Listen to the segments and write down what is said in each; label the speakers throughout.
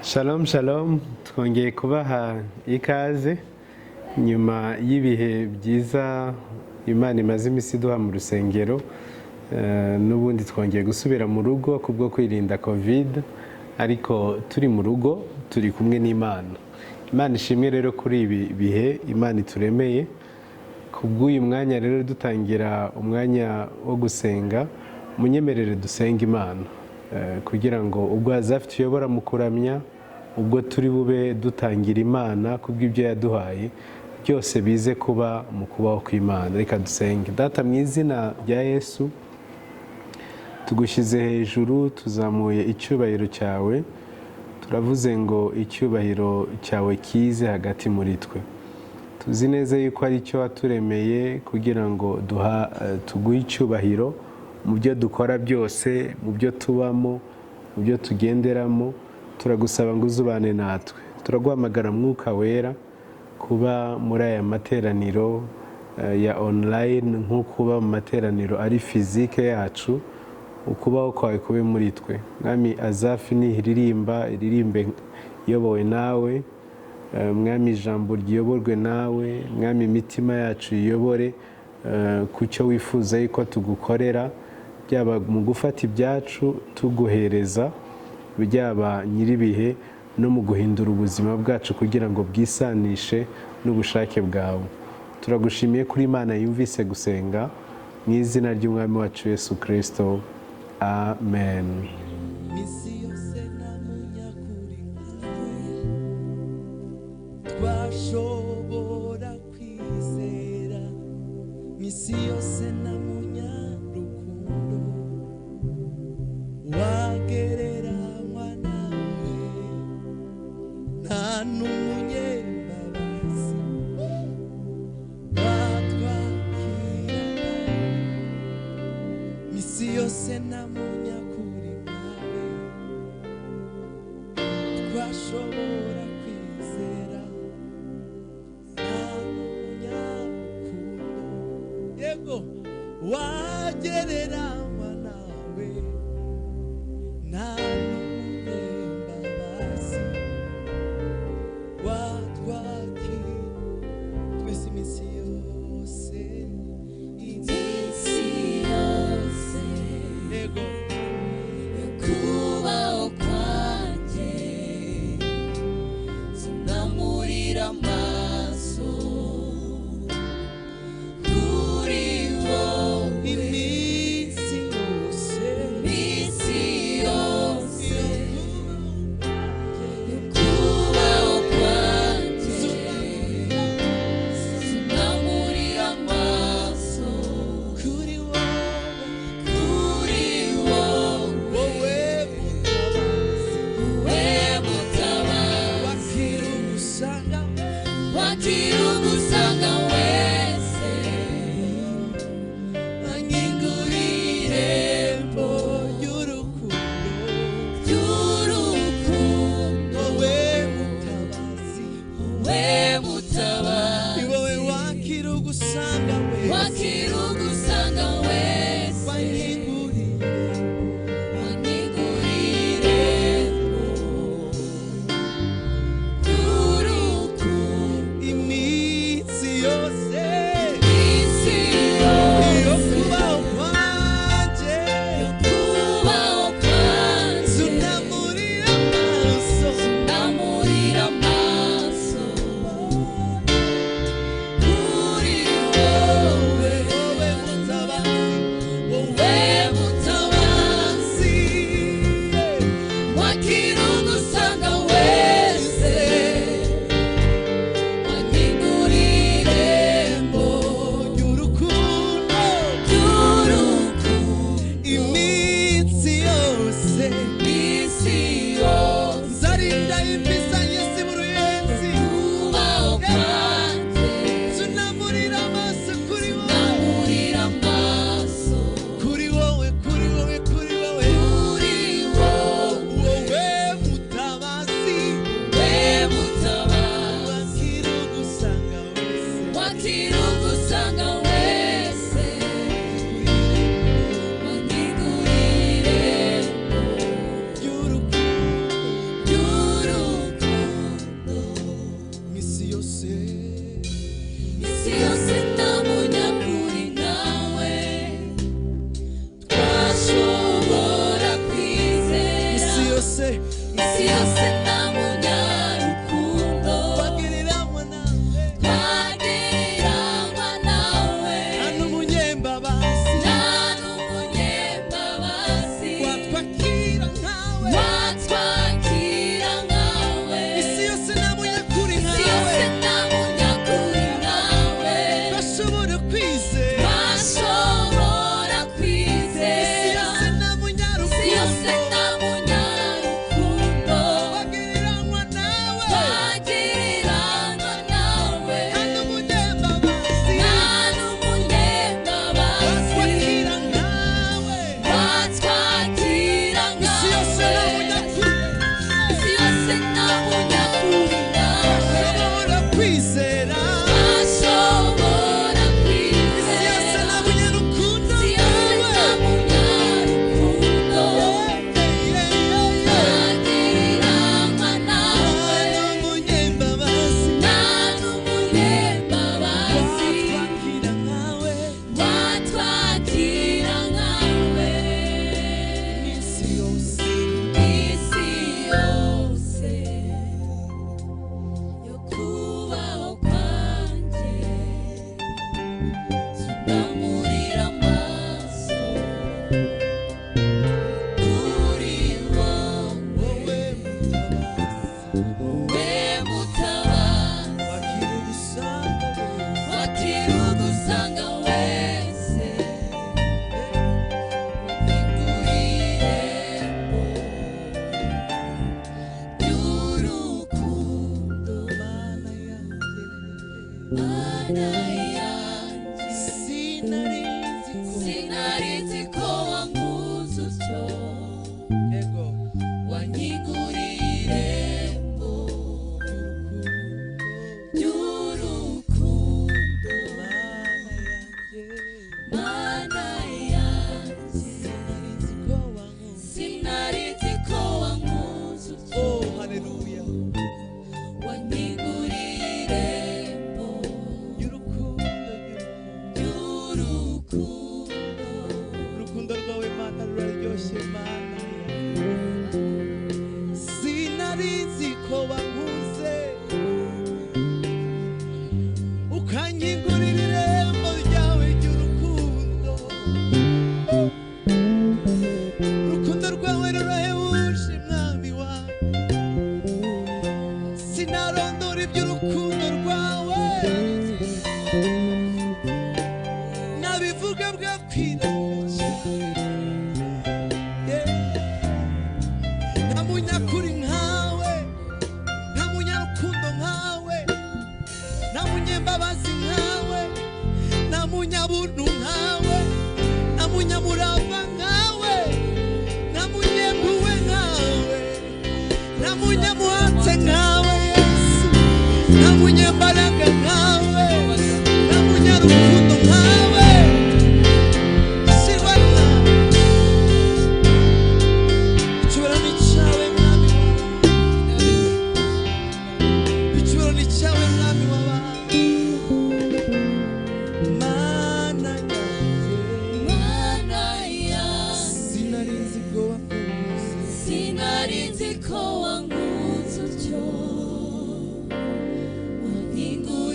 Speaker 1: Shalom shalom, twongeye kubaha ikaze nyuma y'ibihe byiza Imana imaze iminsi iduha mu rusengero. N'ubundi twongeye gusubira mu rugo kubwo kwirinda covid, ariko turi mu rugo turi kumwe n'Imana. Imana ishimwe rero kuri ibi bihe Imana ituremeye. Kubw'uyu mwanya rero dutangira umwanya wo gusenga, munyemerere dusenga Imana kugira ngo ubwo hazafite uyobora mu kuramya, ubwo turi bube dutangira Imana kubw'ibyo yaduhaye, byose bize kuba mu kubaho kw'Imana. Reka dusenge. Data, mu izina rya Yesu tugushyize hejuru, tuzamuye icyubahiro cyawe, turavuze ngo icyubahiro cyawe kize hagati muri twe. Tuzi neza yuko ari cyo waturemeye kugira ngo tuguhe icyubahiro mu byo dukora byose, mu byo tubamo, mu byo tugenderamo. Turagusaba ngo uzubane natwe. Turaguhamagara Mwuka Wera kuba muri aya materaniro ya online, nk'ukuba mu materaniro ari fizike yacu, ukubaho kwawe kube muri twe. Mwami, Azafi iririmbe iyobowe nawe. Mwami, ijambo ryiyoborwe nawe. Mwami, imitima yacu iyobore ku cyo wifuza yuko tugukorera, byaba mu gufata ibyacu tuguhereza, byaba nyiribihe no mu guhindura ubuzima bwacu kugira ngo bwisanishe n'ubushake bwawe. Turagushimiye kuri Imana yumvise gusenga, mu izina ry'Umwami wacu Yesu Kristo. Amen.
Speaker 2: Twashobora kwizera misi yose na munyarukundo, wagereranywa nawe nta n'umunyembabazi, watwakira misi yose na munyakuri nawe. Twashobora kwizera wagereranywa nawe nta n'umunyembabazi, watwakira twese iminsi yose, iminsi yose yego kubaho kwanjye sinamurira amaso kuri wowe.
Speaker 3: Sinari nzi ko wankunze utyo, wanyiguriye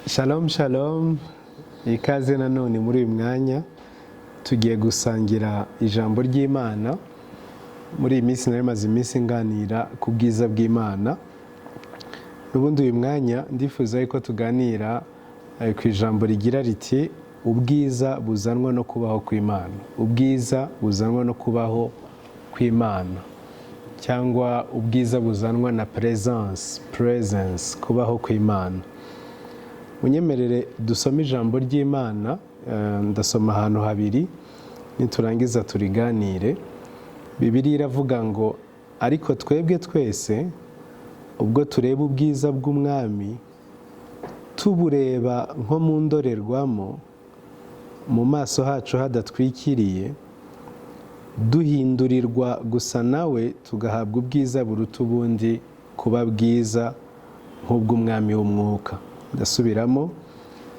Speaker 1: Shalom shalom, ikaze nanone muri uyu mwanya tugiye gusangira ijambo ry'Imana. Muri iyi minsi nari maze iminsi nganira ku bwiza bw'Imana. N'ubundi uyu mwanya ndifuza yuko tuganira ku ijambo rigira riti ubwiza buzanwa no kubaho kw'Imana. Ubwiza buzanwa no kubaho kw'Imana, cyangwa ubwiza buzanwa na presence, kubaho kw'Imana. Unyemerere dusome ijambo ry'Imana, ndasoma ahantu habiri niturangiza turiganire. Bibiliya iravuga ngo ariko twebwe twese ubwo tureba ubwiza bw'Umwami tubureba nko mu ndorerwamo, mu maso hacu hadatwikiriye, duhindurirwa gusa nawe tugahabwa ubwiza buruta ubundi kuba bwiza nk'ubw'Umwami w'umwuka. Ndasubiramo,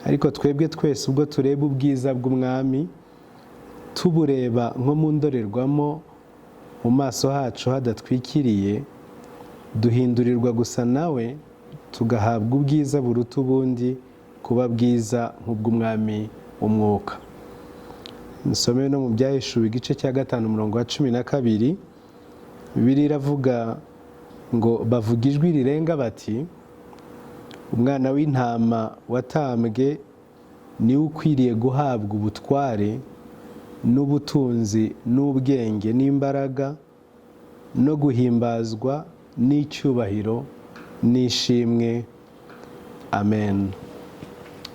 Speaker 1: ariko twebwe twese ubwo tureba ubwiza bw'Umwami tubureba nko mu ndorerwamo, mu maso hacu hadatwikiriye, duhindurirwa gusa nawe tugahabwa ubwiza buruta ubundi kuba bwiza nk'ubw'Umwami w'umwuka. Nsome no mu Byahishuwe igice cya 5 umurongo wa 12. Bibiliya iravuga ngo bavuga ijwi rirenga bati umwana w'intama watambwe niwe ukwiriye guhabwa ubutware n'ubutunzi n'ubwenge n'imbaraga no guhimbazwa n'icyubahiro n'ishimwe. Amen.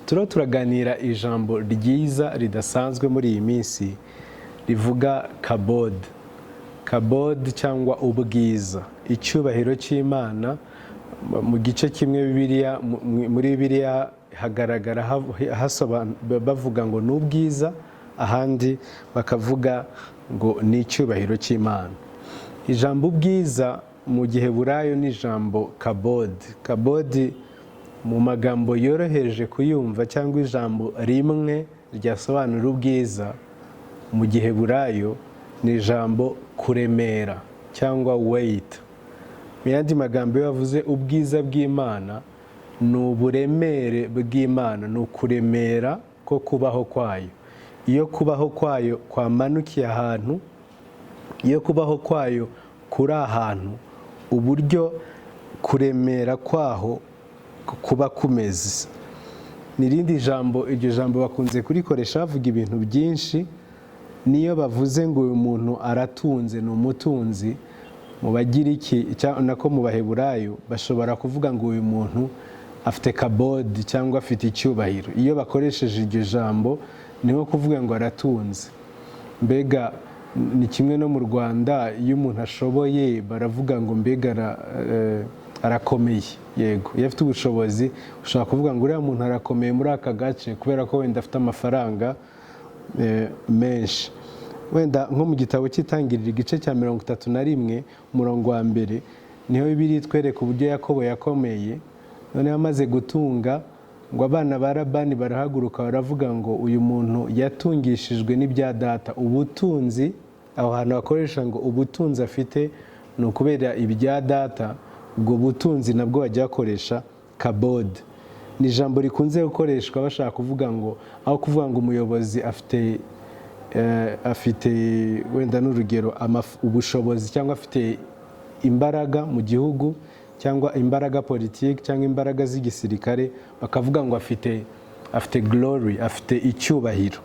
Speaker 1: Turaganira ijambo ryiza ridasanzwe muri iyi minsi rivuga kabod. kabod cyangwa ubwiza, icyubahiro cy'Imana. Mu gice kimwe muri Bibiliya hagaragara bavuga ngo ni ubwiza, ahandi bakavuga ngo ni icyubahiro cy'Imana. Ijambo ubwiza mu Giheburayo ni ijambo kabod. Kabod mu magambo yoroheje kuyumva, cyangwa ijambo rimwe ryasobanura ubwiza mu Giheburayo ni ijambo kuremera cyangwa weight. Mu yandi magambo iyo bavuze ubwiza bw'Imana ni uburemere bw'Imana, ni ukuremera ko kubaho kwayo. Iyo kubaho kwayo kwamanukiye ahantu, iyo kubaho kwayo kuri ahantu, uburyo kuremera kwaho kuba kumeze. N'irindi jambo, iryo jambo bakunze kurikoresha bavuga ibintu byinshi. Niyo bavuze ngo uyu muntu aratunze, ni umutunzi, mu Bagiriki nako mu Baheburayo bashobora kuvuga ngo uyu muntu afite kabod cyangwa afite icyubahiro. Iyo bakoresheje iryo jambo ni nko kuvuga ngo aratunze. Mbega ni kimwe no mu Rwanda, iyo umuntu ashoboye baravuga ngo mbega arakomeye. Yego, iyo afite ubushobozi ushobora kuvuga ngo uriya muntu arakomeye muri aka gace kubera ko wenda afite amafaranga menshi. Wenda nko mu gitabo cy'Itangiriro igice cya 31 umurongo wa 1 niho Bibiliya itwereka uburyo Yakobo yakomeye. Noneho amaze gutunga ngo abana ba Labani barahaguruka baravuga ngo uyu muntu yatungishijwe n'ibya data. Ubutunzi, aho hantu bakoresha ngo ubutunzi afite ni ukubera ibya data. Ubwo butunzi nabwo bajya bakoresha kabod. Ni ijambo rikunze gukoreshwa bashaka kuvuga ngo, aho kuvuga ngo umuyobozi afite wenda n'urugero ubushobozi cyangwa afite imbaraga mu gihugu, cyangwa imbaraga politiki, cyangwa imbaraga z'igisirikare, bakavuga ngo afite glory, afite icyubahiro.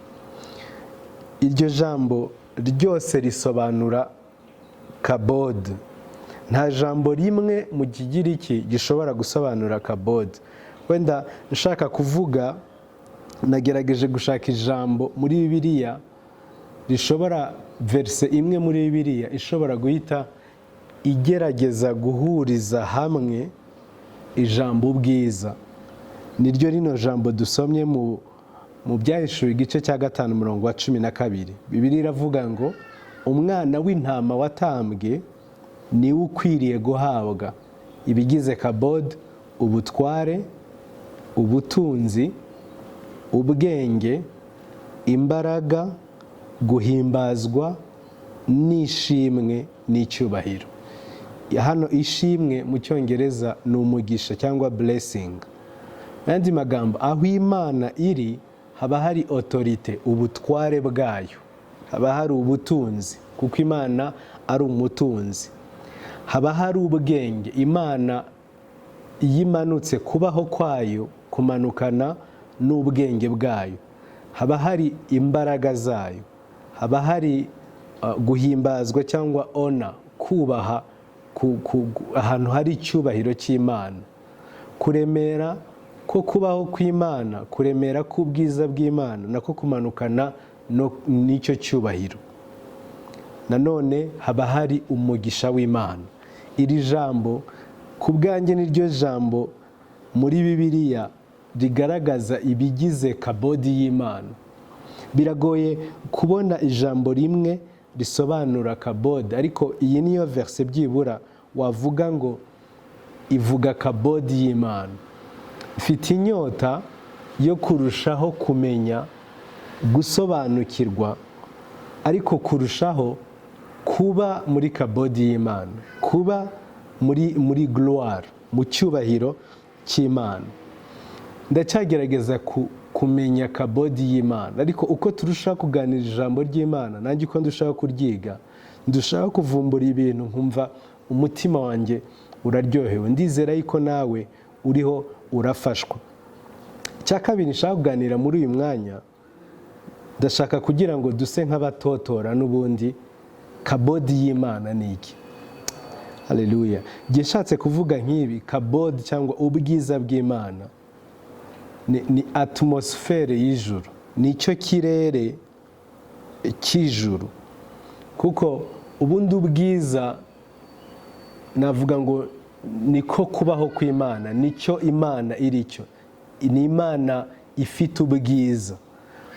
Speaker 1: Iryo jambo ryose risobanura kabod. Nta jambo rimwe mu Kigiriki gishobora gusobanura kabod. Wenda nshaka kuvuga, nagerageje gushaka ijambo muri Bibiliya rishobora, verse imwe muri Bibiliya ishobora guhita igerageza guhuriza hamwe ijambo ubwiza. Niryo rino jambo dusomye mu Byahishuwe igice cya 5 umurongo wa 12. Bibiliya iravuga ngo umwana w'intama watambwe niwe ukwiriye guhabwa ibigize kabod, ubutware, ubutunzi, ubwenge, imbaraga, guhimbazwa, n'ishimwe n'icyubahiro. Hano ishimwe mu Cyongereza ni umugisha cyangwa blessing. N'andi magambo, aho Imana iri haba hari autorite, ubutware bwayo. Haba hari ubutunzi kuko Imana ari umutunzi. Haba hari ubwenge, Imana yimanutse kubaho kwayo kumanukana n'ubwenge bwayo. Haba hari imbaraga zayo. Haba hari guhimbazwa cyangwa honor, kubaha, ahantu hari icyubahiro cy'Imana. Kuremera ko kubaho kw'Imana, kuremera k'ubwiza bw'Imana nako kumanukana n'icyo cyubahiro. Nanone haba hari umugisha w'Imana. Iri jambo ku bwanjye niryo jambo muri Bibiliya rigaragaza ibigize kabodi y'Imana. Biragoye kubona ijambo rimwe risobanura kabodi, ariko iyi niyo verse byibura wavuga ngo ivuga kabodi y'Imana. Mfite inyota yo kurushaho kumenya, gusobanukirwa, ariko kurushaho kuba muri kabodi y'Imana, kuba muri gloire, mu cyubahiro cy'Imana. Ndacyagerageza kumenya kabodi y'Imana, ariko uko turushaho kuganira ijambo ry'Imana, nanjye uko ndushaho kuryiga, ndushaho kuvumbura ibintu nkumva umutima wanjye uraryohewe. Ndizera yuko nawe uriho urafashwa. Cya kabiri nshaka kuganira muri uyu mwanya, ndashaka kugira ngo duse nk'abatotora n'ubundi kabodi y'Imana ni iki. Haleluya. Gishatse kuvuga nk'ibi, kabodi cyangwa ubwiza bw'Imana ni atmosfere y'ijuru, nicyo kirere cy'ijuru. Kuko ubundi ubwiza navuga ngo niko kubaho kw'Imana, nicyo Imana iri cyo. Ni Imana ifite ubwiza.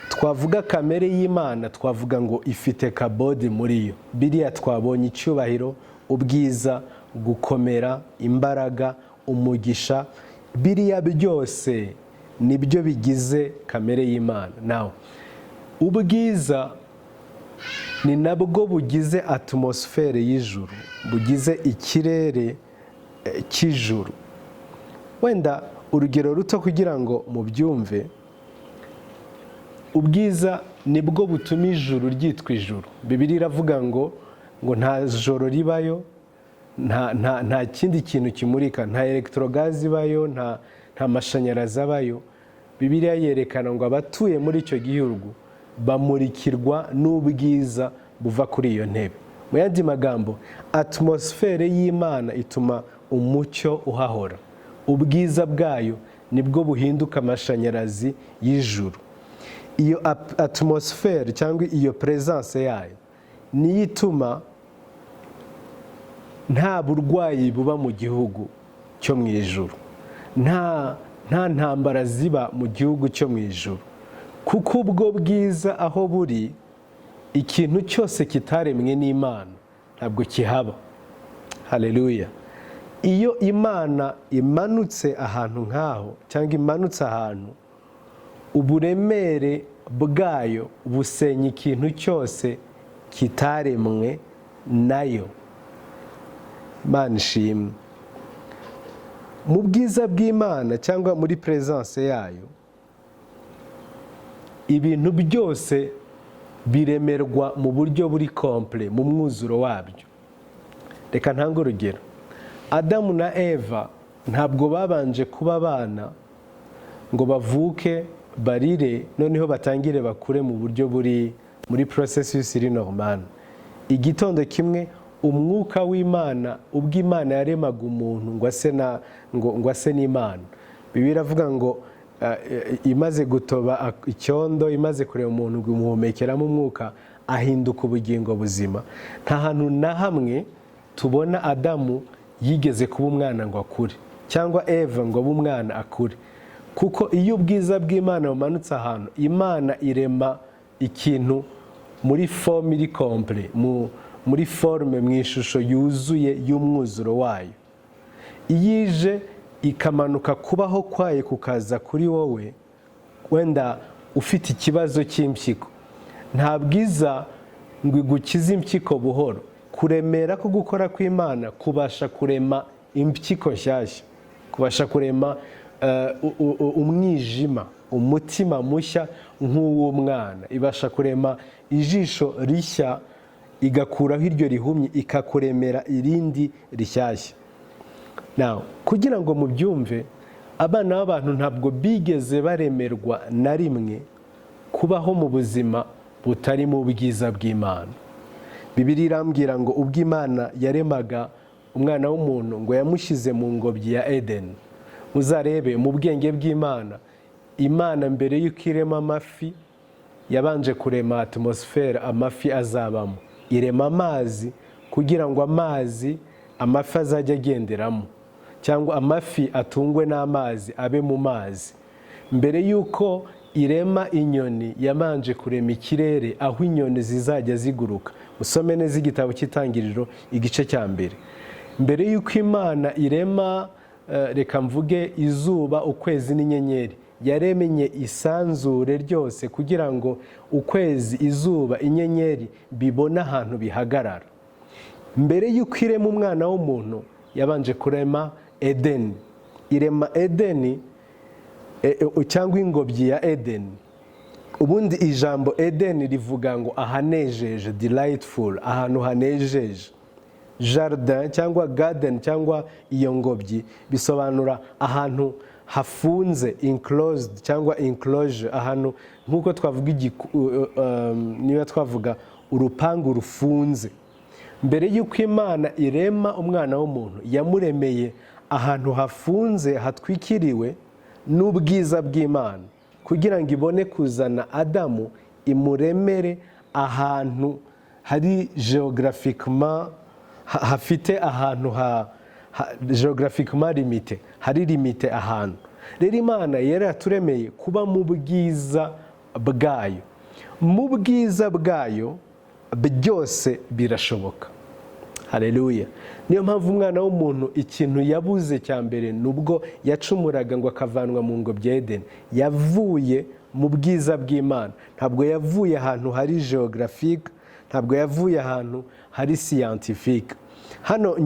Speaker 1: Twavuga kamere y'Imana, twavuga ngo ifite kabodi muri yo. Biriya twabonye icyubahiro, ubwiza, gukomera, imbaraga, umugisha, biriya byose nibyo bigize kamere y'Imana. Nawe ubwiza ni nabwo bugize atmosfere y'ijuru, bugize ikirere cy'ijuru. Wenda urugero ruto kugira ngo mubyumve, ubwiza nibwo butuma ijuru ryitwa ijuru. Bibiliya iravuga ngo nta joro ribayo, nta kindi kintu kimurika, nta electrogazi ibayo, nta mashanyarazi abayo. Bibiliya yerekana ngo abatuye muri icyo gihugu bamurikirwa n'ubwiza buva kuri iyo ntebe. Mu yandi magambo, atmosfere y'Imana ituma umucyo uhahora. Ubwiza bwayo nibwo buhinduka amashanyarazi y'ijuru. Iyo atmosfere cyangwa iyo presence yayo niyo ituma nta burwayi buba mu gihugu cyo mu ijuru, nta ntambara ziba mu gihugu cyo mu ijuru, kuko ubwo bwiza aho buri, ikintu cyose kitaremwe n'Imana ntabwo kihaba. Haleluya! Iyo Imana imanutse ahantu nk'aho cyangwa imanutse ahantu, uburemere bwayo busenya ikintu cyose kitaremwe nayo. Imana ishimwe. Mu bwiza bw'Imana cyangwa muri presence yayo, ibintu byose biremerwa mu buryo buri complet, mu mwuzuro wabyo. Reka ntange urugero. Adamu na Eva ntabwo babanje kuba abana ngo bavuke barire noneho batangire bakure mu buryo buri muri processus iri normal. Igitondo kimwe umwuka w'Imana, ubwo Imana yaremaga umuntu ngo ase n'Imana, Bibiliya iravuga ngo imaze gutoba icyondo, imaze kureba umuntu ngo imuhumekeramo umwuka, ahinduka ubugingo buzima. Nta hantu na hamwe tubona Adamu yigeze kuba umwana ngo akure, cyangwa Eva ngo abe umwana akure. Kuko iyo ubwiza bw'Imana bumanutse ahantu, Imana irema ikintu muri forme iri complet, muri forme, mu ishusho yuzuye y'umwuzuro wayo. Iyo ije ikamanuka kubaho kwayo kukaza kuri wowe, wenda ufite ikibazo cy'impyiko, nta bwiza ngo igukize impyiko buhoro. Kuremera ko gukora kw'Imana kubasha kurema impyiko nshyashya, kubasha kurema umwijima, umutima mushya nk'uw'umwana, ibasha kurema ijisho rishya, igakuraho iryo rihumye, ikakuremera irindi rishyashya. Now, kugira ngo mubyumve, abana b'abantu ntabwo bigeze baremerwa na rimwe kubaho mu buzima butari mu bwiza bw'Imana. Bibiliya irambwira ngo ubwo Imana yaremaga umwana w'umuntu ngo yamushyize mu ngobyi ya Edeni. Muzarebe mu bwenge bw'Imana, Imana mbere y'uko irema amafi yabanje kurema atmosfere amafi azabamo, irema amazi kugira ngo amafi azajya agenderamo, cyangwa amafi atungwe n'amazi abe mu mazi. Mbere y'uko irema inyoni yabanje kurema ikirere aho inyoni zizajya ziguruka. Usome neza igitabo cy'Itangiriro igice cya mbere. Mbere y'uko Imana irema reka mvuge izuba, ukwezi n'inyenyeri, yaremye isanzure ryose kugira ngo ukwezi, izuba, inyenyeri bibone ahantu bihagarara. Mbere y'uko irema umwana w'umuntu yabanje kurema Edeni. Irema Edeni cyangwa ingobyi ya Edeni. Ubundi ijambo Edeni rivuga ngo ahanejeje, delightful, ahantu hanejeje. Jardin cyangwa garden cyangwa iyo ngobyi bisobanura ahantu hafunze, enclosed cyangwa enclosure, ahantu nk'uko twavuga niba twavuga urupangu rufunze. Mbere y'uko Imana irema umwana w'umuntu, yamuremeye ahantu hafunze, hatwikiriwe n'ubwiza bw'Imana, kugira ngo ibone kuzana Adamu, imuremere ahantu hari geographiquement hafite ahantu geographiquement limite, hari limite ahantu. Rero Imana yari yaturemeye kuba mu bwiza bwayo. Mu bwiza bwayo byose birashoboka. Haleluya. Niyo mpamvu umwana w'umuntu ikintu yabuze cya mbere nubwo yacumuraga ngo akavanwa mu ngobyi ya Edeni, yavuye mu bwiza bw'Imana. Ntabwo yavuye ahantu hari geographique, ntabwo yavuye ahantu hari scientifique. Hano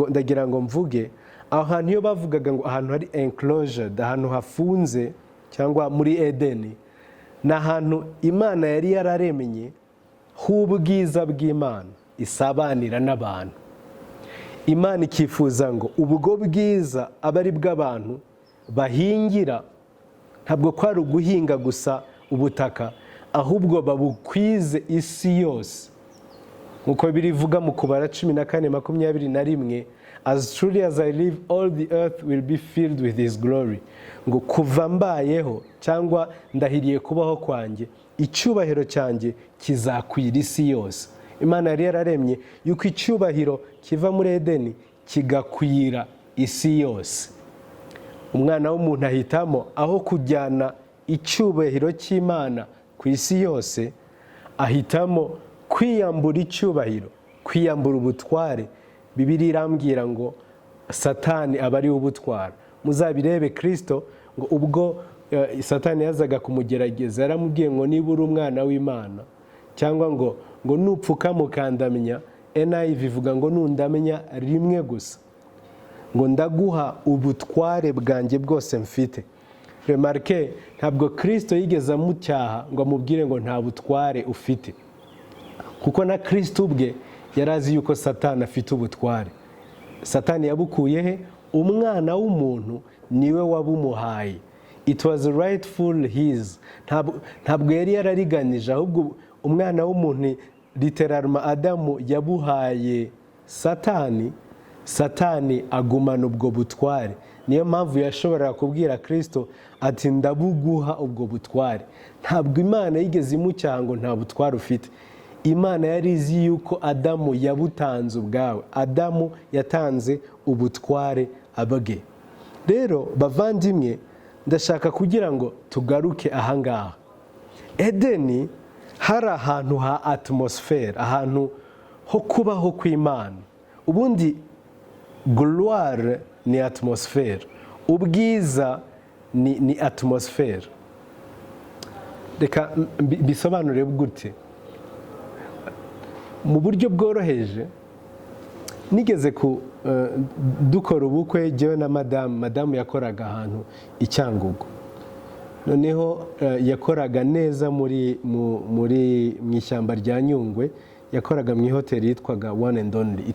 Speaker 1: ndagira ngo mvuge aho hantu iyo bavugaga ngo ahantu hari enclosed, ahantu hafunze cyangwa muri Edeni, ni ahantu Imana yari yararemye h'ubwiza bw'Imana isabanira n'abantu. Imana ikifuza ngo ubwo bwiza abe ari bw'abantu bahingira, ntabwo kwari uguhinga gusa ubutaka, ahubwo babukwize isi yose. Nkuko birivuga mu Kubara 14:21, as truly as I live, all the earth will be filled with his glory. Ngo kuva mbayeho cyangwa ndahiriye kubaho kwanjye, icyubahiro cyanjye kizakwira isi yose. Imana yari yararemye yuko icyubahiro kiva muri Edeni kigakwira isi yose. Umwana w'umuntu ahitamo aho kujyana icyubahiro cy'Imana ku isi yose, ahitamo kwiyambura icyubahiro, kwiyambura ubutware. Bibiliya irambwira ngo Satani aba ari ubutwara. Muzabirebe Kristo ngo ubwo Satani yazaga kumugerageza yaramubwiye ngo niba uri umwana w'Imana, cyangwa ngo nupfuka mukandamenya, NIV ivuga ngo nundamenya rimwe gusa, ngo ndaguha ubutware bwanjye bwose mfite. Remarque, ntabwo Kristo yigeze amucyaha ngo amubwire ngo nta butware ufite, kuko na Kristo ubwe yarazi yuko Satani afite ubutware. Satani yabukuye he? Umwana w'umuntu niwe wabumuhaye. It was rightful his. Ntabwo yari yarariganije, ahubwo umwana w'umuntu literally Adamu yabuhaye Satani. Satani agumana ubwo butware. Niyo mpamvu yashoboraga kubwira Kristo ati ndabuguha ubwo butware. Ntabwo Imana yigeze imucyaha ngo nta butware ufite. Imana yari izi yuko Adamu yabutanze ubwawe. Adamu yatanze ubutware abwe. Rero bavandimwe, ndashaka kugira ngo tugaruke ahangaha. Edeni hari ahantu ha atmosphere, ahantu ho kubaho kw'Imana. Ubundi gloire ni atmosphere, ubwiza ni atmosphere. Reka bisobanure gute. Mu buryo bworoheje, nigeze dukora ubukwe jyewe na madamu yakoraga ahantu i Cyangugu. Noneho yakoraga neza mu ishyamba rya Nyungwe, yakoraga mu hoteli yitwaga One and Only.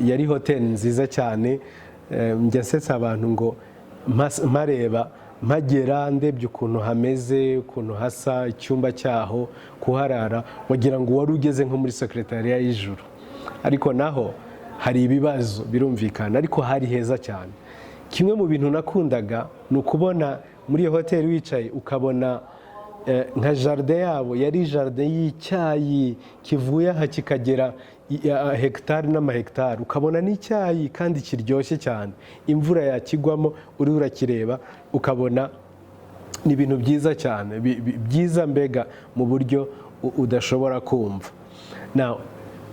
Speaker 1: Yari hoteli nziza cyane. Njya nsetsa abantu ngo mpareba, mpagera ndebye ukuntu hameze, ukuntu hasa, icyumba cyaho, kuharara, wagira ngo wari ugeze nko muri sekretariya y'ijuru. Ariko naho hari ibibazo birumvikana, ariko hari heza cyane. Kimwe mu bintu nakundaga ni ukubona muri iyo hoteli wicaye ukabona nka jardin yabo yari jardin y'icyayi kivuye aha kikagera hegitari n'amahegitari. Ukabona n'icyayi kandi kiryoshye cyane, imvura yakigwamo uri urakireba ukabona ni ibintu byiza cyane, byiza mbega mu buryo udashobora kumva. Now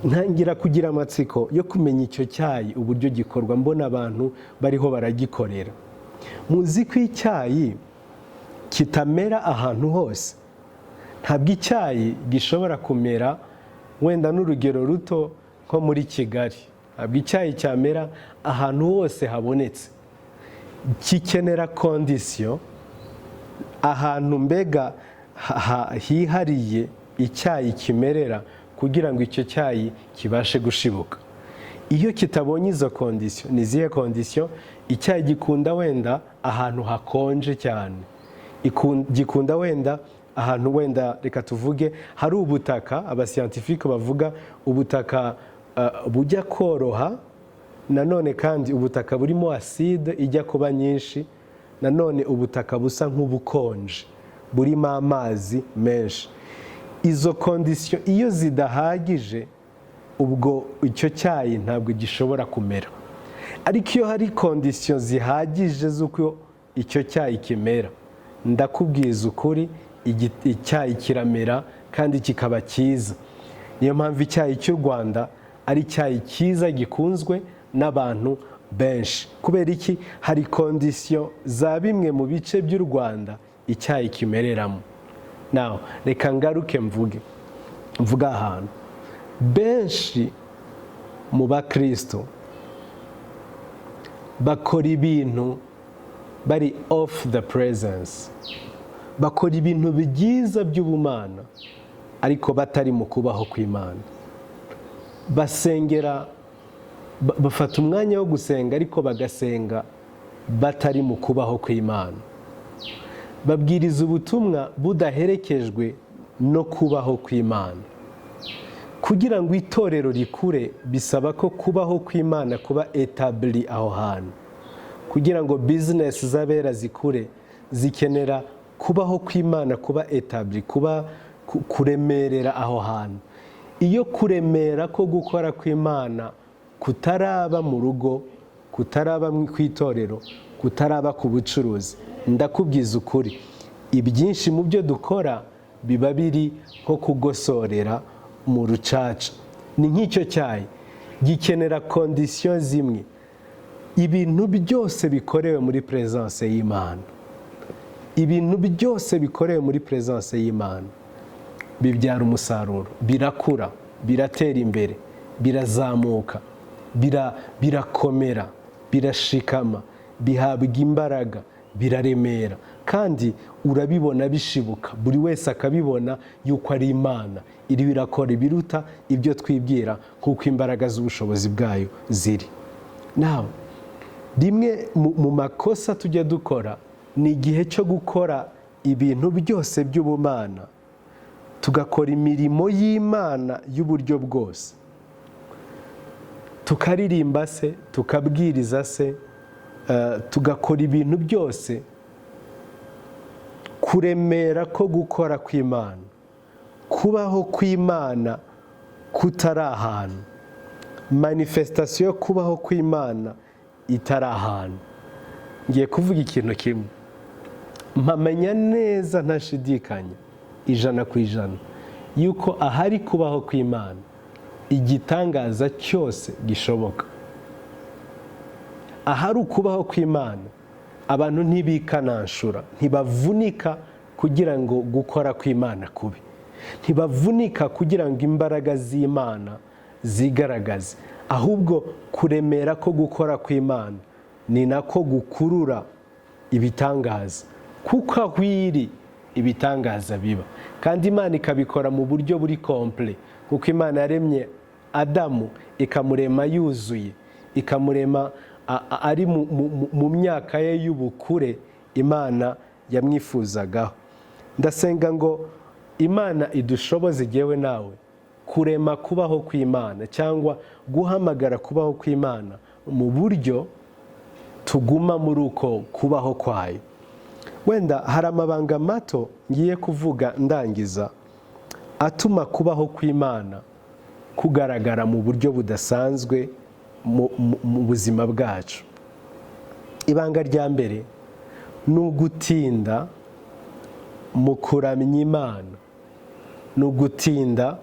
Speaker 1: ntangira kugira amatsiko yo kumenya icyo cyayi uburyo gikorwa, mbona abantu bariho baragikorera. Muzi ko icyayi kitamera ahantu hose. Ntabwo icyayi gishobora kumera wenda n'urugero ruto nko muri Kigali. Ntabwo icyayi cyamera ahantu hose habonetse. Kikenera kondisiyo, ahantu mbega hihariye icyayi kimerera kugira ngo icyo cyayi kibashe gushibuka. Iyo kitabonye izo kondisiyo, ni izihe kondisiyo? Icyayi gikunda wenda ahantu hakonje cyane, gikunda wenda ahantu wenda reka tuvuge hari ubutaka, abasiyantifike bavuga ubutaka bujya koroha, nanone kandi ubutaka burimo aside ijya kuba nyinshi, nanone ubutaka busa nk'ubukonje burimo amazi menshi. izo kondisiyo iyo zidahagije ubwo icyo cyayi ntabwo gishobora kumera. Ariko iyo hari kondisiyo zihagije z'uko icyo cyayi kimera, ndakubwiza ukuri, icyayi kiramera kandi kikaba cyiza. Niyo mpamvu icyayi cy'u Rwanda ari icyayi cyiza gikunzwe n'abantu benshi. Kubera iki? Hari kondisiyo za bimwe mu bice by'u Rwanda icyayi kimereramo. Naho reka ngaruke mvuga ahantu benshi mu bakristo bakora ibintu bari off the presence, bakora ibintu byiza by'ubumana ariko batari mu kubaho kw'Imana. Basengera, bafata umwanya wo gusenga ariko bagasenga batari mu kubaho kw'Imana. Babwiriza ubutumwa budaherekejwe no kubaho kw'Imana. Kugira ngo itorero rikure bisaba ko kubaho kw'Imana kuba etabli aho hantu. Kugira ngo business z'abera zikure zikenera kubaho kw'Imana kuba etabli, kuba kuremerera aho hantu. Iyo kuremera ko gukora kw'Imana kutaraba mu rugo, kutaraba mu itorero, kutaraba ku bucuruzi, ndakubwiza ukuri, ibyinshi mu byo dukora biba biri nko kugosorera mu rucaca. Ni nk'icyo cyayi gikenera kondisiyo zimwe. Ibintu byose bikorewe muri presence y'Imana, ibintu byose bikorewe muri presence y'Imana bibyara umusaruro, birakura, biratera imbere, birazamuka, birakomera, birashikama, bihabwa imbaraga, biraremera, kandi urabibona bishibuka. Buri wese akabibona yuko ari Imana iri birakora ibiruta ibyo twibwira, kuko imbaraga z'ubushobozi bwayo ziri. Nawe rimwe mu makosa tujya dukora ni igihe cyo gukora ibintu byose by'ubumana, tugakora imirimo y'Imana y'uburyo bwose, tukaririmba se, tukabwiriza se, tugakora ibintu byose. Kuremera ko gukora kw'Imana, kubaho kw'Imana kutari ahantu, manifestation yo kubaho kw'Imana itari ahantu. Ngiye kuvuga ikintu kimwe, mpamenya neza ntashidikanya 100% yuko ahari kubaho kw'Imana igitangaza cyose gishoboka. Ahari ukubaho kw'Imana abantu ntibikananshura, ntibavunika kugira ngo gukora kw'Imana kube, ntibavunika kugira ngo imbaraga z'Imana zigaragaze, ahubwo kuremera ko gukora kw'Imana ni nako gukurura ibitangaza, kuko aho iri ibitangaza biba. Kandi Imana ikabikora mu buryo buri komple, kuko Imana yaremye Adamu ikamurema yuzuye, ikamurema ari mu myaka ye y'ubukure Imana yamwifuzagaho. Ndasenga ngo Imana idushoboze jyewe nawe kurema kubaho kw'Imana, cyangwa guhamagara kubaho kw'Imana mu buryo tuguma muri uko kubaho kwayo. Wenda hari amabanga mato ngiye kuvuga ndangiza atuma kubaho kw'Imana kugaragara mu buryo budasanzwe mu buzima bwacu. Ibanga rya mbere ni ugutinda mu kuramya Imana, ni ugutinda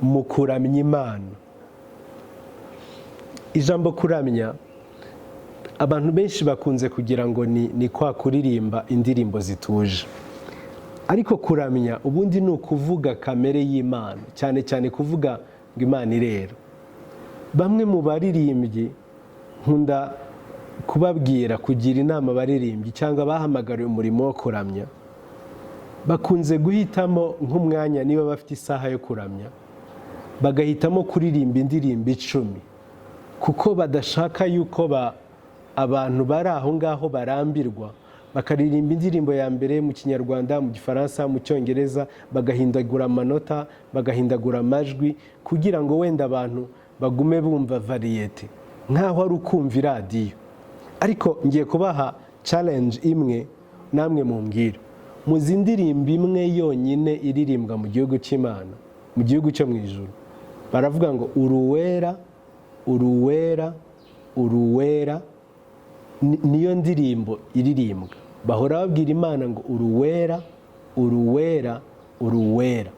Speaker 1: mu kuramya Imana. Ijambo kuramya abantu benshi bakunze kugira ngo ni kwa kuririmba indirimbo zituje, ariko kuramya ubundi ni ukuvuga kamere y'Imana, cyane cyane kuvuga ngo Imana irera. Bamwe mu baririmbyi nkunda kubabwira, kugira inama abaririmbyi cyangwa bahamagariwe umurimo wo kuramya, bakunze guhitamo nk'umwanya, niba bafite isaha yo kuramya bagahitamo kuririmba indirimbo 10, kuko badashaka yuko abantu bari aho ngaho barambirwa. Bakaririmba indirimbo ya mbere mu Kinyarwanda, mu Gifaransa, mu Cyongereza, bagahindagura amanota, bagahindagura amajwi, kugira ngo wenda abantu bagume bumva variete nkaho ari ukumva iradiyo. Ariko ngiye kubaha challenge imwe, namwe mumbwira, muzi indirimbo imwe yonyine iririmbwa mu gihugu cy'Imana, mu gihugu cyo mu ijuru. Baravuga ngo uruwera, uruwera, uruwera. Niyo ndirimbo iririmbwa. Bahora babwira Imana ngo uruwera, uruwera, uruwera.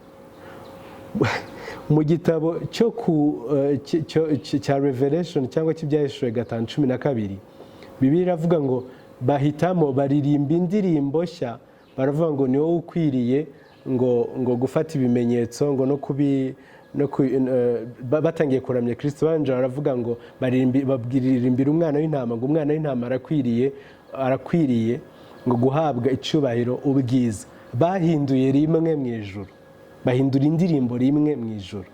Speaker 1: Mu gitabo cya Revelation cyangwa cy'Ibyahishuwe 5:12, Bibiliya iravuga ngo bahitamo baririmba indirimbo nshya, baravuga ngo ni wowe ukwiriye ngo gufata ibimenyetso ngo batangiye kuramya Kristo. Banje baravuga ngo babwiririmbira umwana w'intama, ngo umwana w'intama arakwiriye ngo guhabwa icyubahiro, ubwiza. Bahinduye rimwe mu ijuru, bahindura indirimbo rimwe mu ijuru.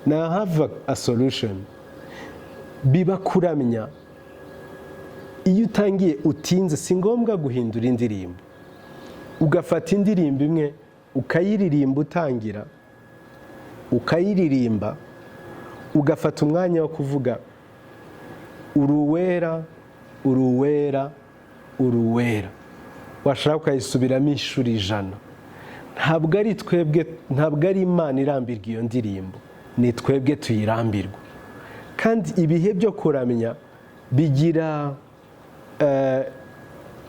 Speaker 1: Now I have a solution. Biba kuramya, iyo utangiye utinze, si ngombwa guhindura indirimbo. Ugafata indirimbo imwe ukayiririmba, utangira ukayiririmba, ugafata umwanya wo kuvuga uruwera, uruwera, uruwera. Washaka ukayisubiramo inshuro 100. Ntabwo ari twebwe, ntabwo ari Imana irambirwa iyo ndirimbo, ni twebwe tuyirambirwa. Kandi ibihe byo kuramya bigira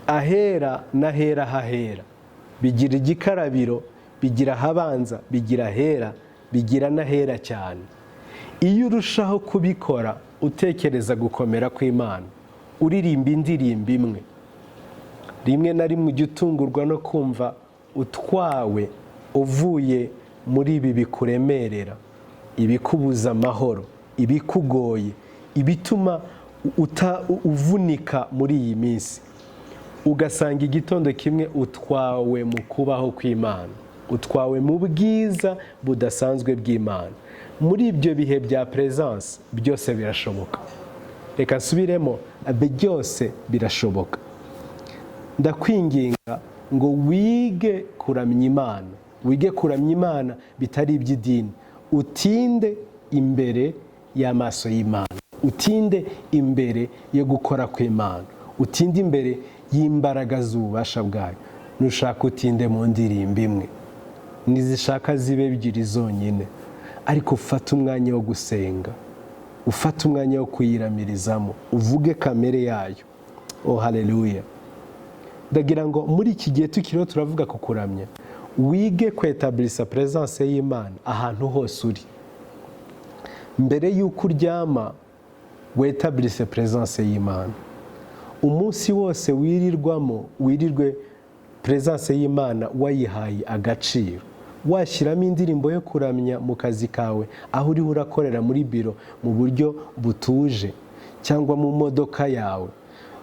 Speaker 1: ahera n'ahera hahera, bigira igikarabiro, bigira ahabanza, bigira ahera, bigira n'ahera cyane. Iyo urushaho kubikora utekereza gukomera kw'Imana, uririmba indirimbo imwe, rimwe na rimwe ujya utungurwa no kumva utwawe uvuye muri ibi bikuremerera, ibikubuza amahoro, ibikugoye, ibituma uvunika muri iyi minsi. Ugasanga igitondo kimwe utwawe mu kubaho kw'Imana, utwawe mu bwiza budasanzwe bw'Imana. Muri ibyo bihe bya presence byose birashoboka. Reka nsubiremo, byose birashoboka. Ndakwinginga ngo wige kuramya Imana, wige kuramya Imana bitari iby'idini. Utinde imbere y'amaso y'Imana, utinde imbere yo gukora kw'Imana, utinde imbere y'imbaraga z'ububasha bwayo. Nushaka utinde mu ndirimbo imwe, nizishaka zibe ebyiri zonyine, ariko ufate umwanya wo gusenga, ufate umwanya wo kuyiramirizamo, uvuge kamere yayo. Oh haleluya. Ndagira ngo muri iki gihe tukiriho turavuga ku kuramya, wige kwetablisa presence y'Imana ahantu hose uri. Mbere y'uko uryama, wetablise presence y'Imana. Umunsi wose wirirwe presence y'Imana wayihaye agaciro. Washyiramo indirimbo yo kuramya mu kazi kawe, aho uriho urakorera muri biro mu buryo butuje, cyangwa mu modoka yawe.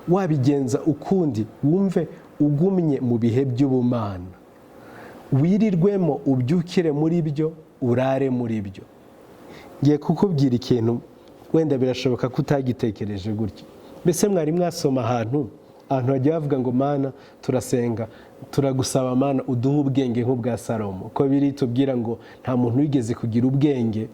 Speaker 1: Wabigenza ukundi, wumve ugumye mu bihe by'ubumana. Wirirwemo, ubyukire muri byo, urare muri byo. Ngiye kukubwira ikintu wenda birashoboka ko utagitekereje gutya. Mbese mwari mwasoma ahantu bagiye bavuga ngo Mana turasenga, turagusaba Mana uduhe ubwenge nk'ubwa Salomo. Ko biri tubwira ngo nta muntu wigeze kugira ubwenge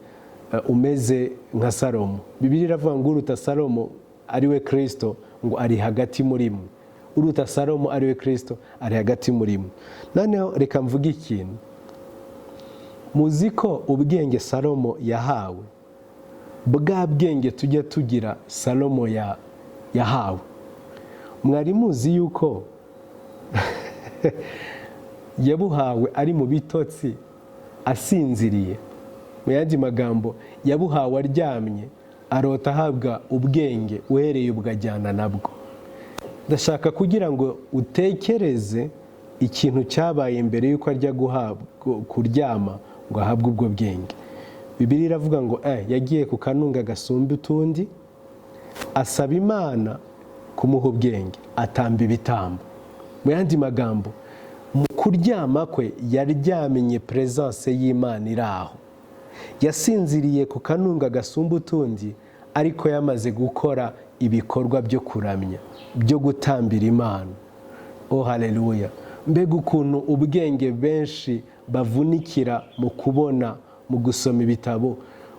Speaker 1: umeze nka Salomo. Bibiliya iravuga ngo uruta Salomo ari we Kristo, ngo ari hagati muri mwe. Uruta Salomo ari we Kristo, ari hagati muri mwe. Noneho reka mvuge ikintu. Muzi ko ubwenge Salomo yahawe, bwa bwenge tujya tugira Salomo yahawe. Mwari muzi yuko yabuhawe ari mu bitotsi asinziriye? Mu yandi magambo, yabuhawe aryamye, arota ahabwa ubwenge uhereye ubwo ajyana nabwo. Ndashaka kugira ngo utekereze ikintu cyabaye mbere yuko ajya kuryama ngo ahabwe ubwo bwenge. Bibiliya iravuga ngo yagiye ku kanunga gasumba utundi, asaba Imana kumuha ubwenge, atamba ibitambo. Mu yandi magambo, mu kuryama kwe yaryamenye presence y'Imana iri aho. Yasinziriye ku kanunga gasumba utundi, ariko yamaze gukora ibikorwa byo kuramya, byo gutambira Imana. Oh haleluya. Mbega ukuntu ubwenge benshi bavunikira mu kubona, mu gusoma ibitabo.